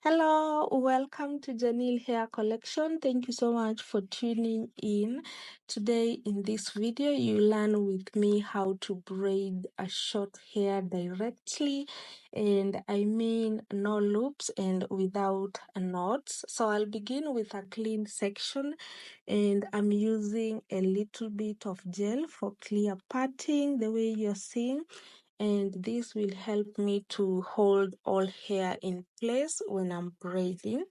Hello, welcome to Janil Hair Collection. Thank you so much for tuning in. Today in this video, you learn with me how to braid a short hair directly, and I mean no loops and without knots. So I'll begin with a clean section, and I'm using a little bit of gel for clear parting the way you're seeing, and this will help me to hold all hair in place when I'm braiding.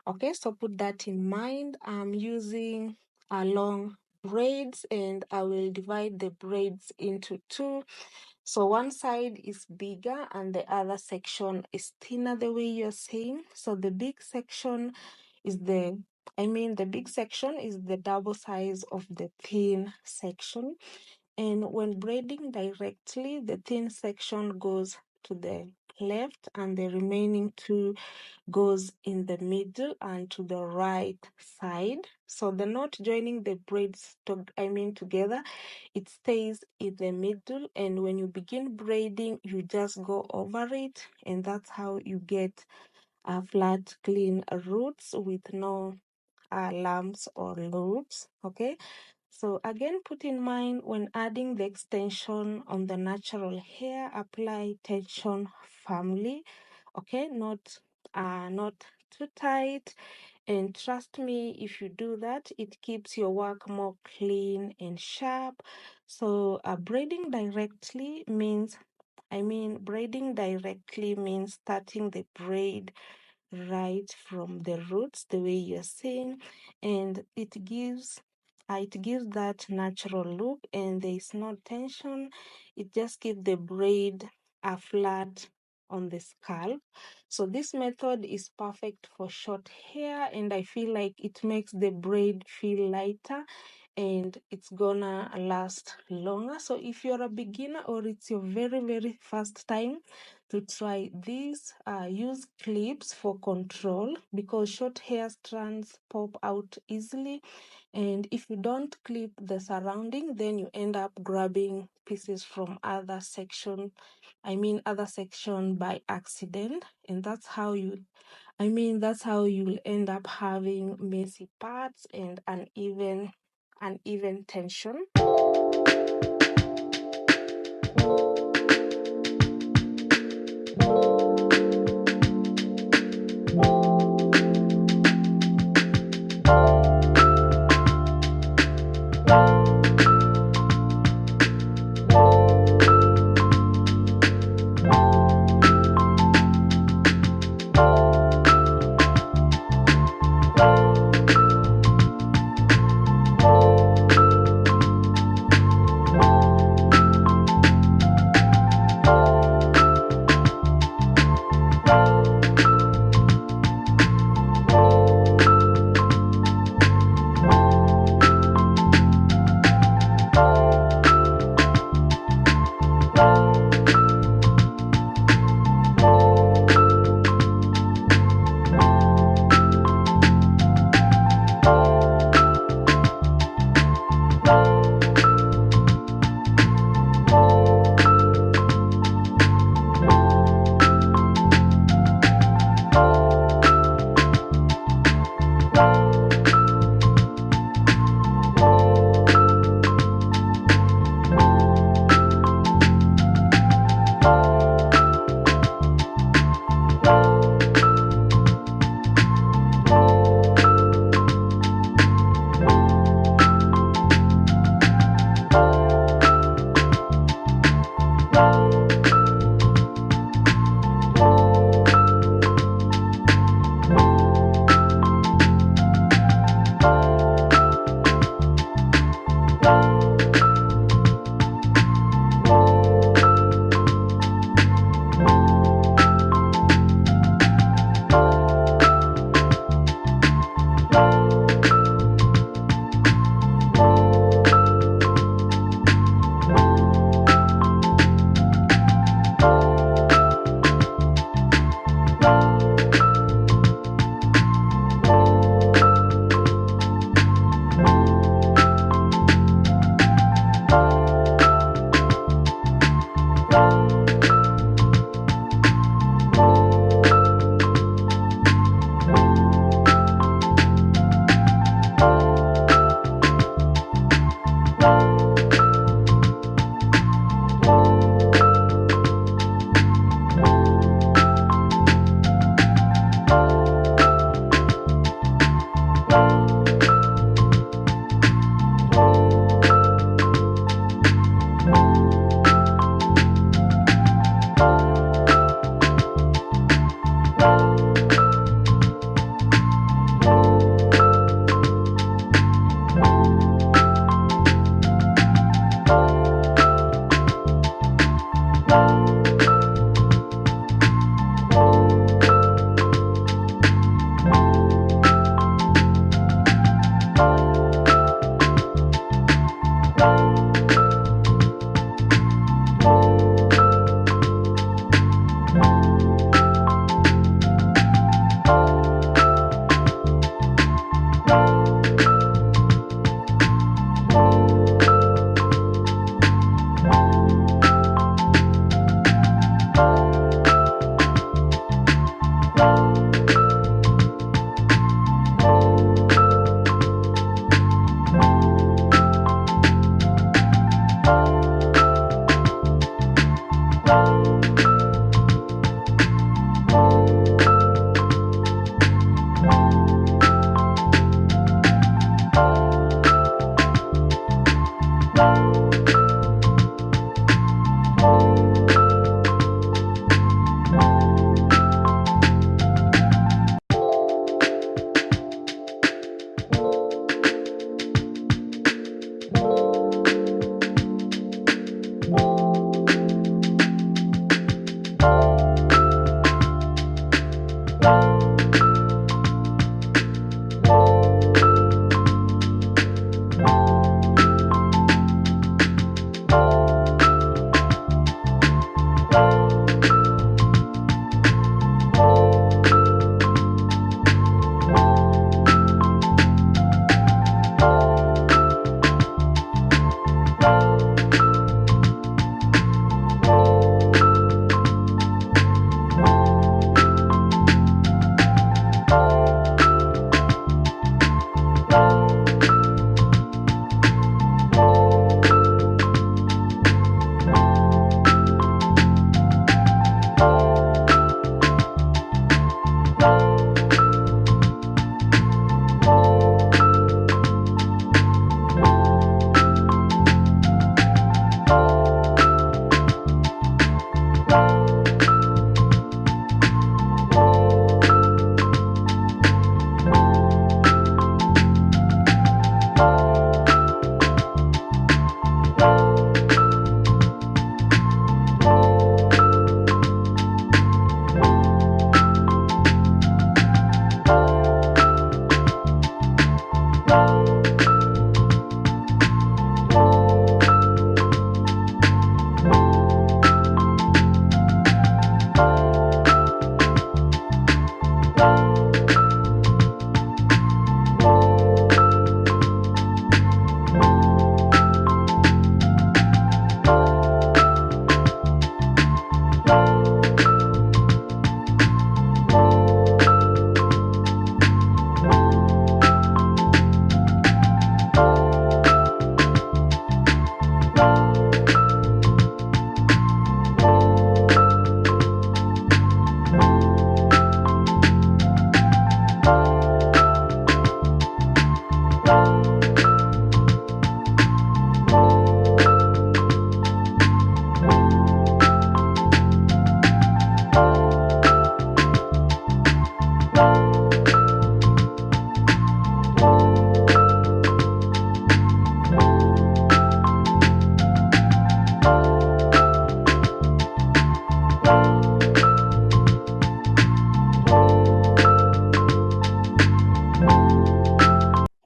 Okay, so put that in mind. I'm using a long braids, and I will divide the braids into two. So one side is bigger and the other section is thinner the way you're seeing. So the big section is the big section is the double size of the thin section. And when braiding directly, the thin section goes to the left and the remaining two goes in the middle and to the right side. So the knot joining the braids together, it stays in the middle, and when you begin braiding, you just go over it, and that's how you get a flat, clean roots with no lumps or loops. Okay, so again, put in mind when adding the extension on the natural hair, apply tension firmly. Okay, not too tight. And trust me, if you do that, it keeps your work more clean and sharp. So braiding directly means starting the braid right from the roots the way you're seeing, and it gives that natural look, and there is no tension. It just gives the braid a flat on the scalp. So this method is perfect for short hair, and I feel like it makes the braid feel lighter and it's gonna last longer. So if you're a beginner or it's your very first time to try this, use clips for control because short hair strands pop out easily, and if you don't clip the surrounding, then you end up grabbing pieces from other section by accident, and that's how you'll end up having messy parts and uneven tension.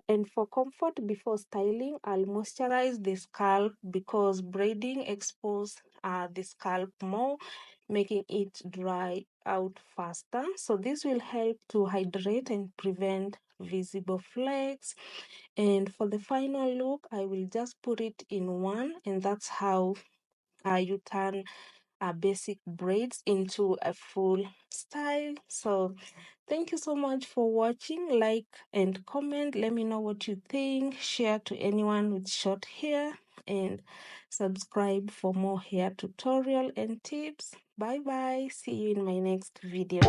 And for comfort before styling, I'll moisturize the scalp because braiding exposes the scalp more, making it dry out faster. So this will help to hydrate and prevent visible flakes. And for the final look, I will just put it in one, and that's how you turn basic braids into a full style. So thank you so much for watching. Like and comment, let me know what you think. Share to anyone with short hair, and subscribe for more hair tutorial and tips. Bye bye, see you in my next video.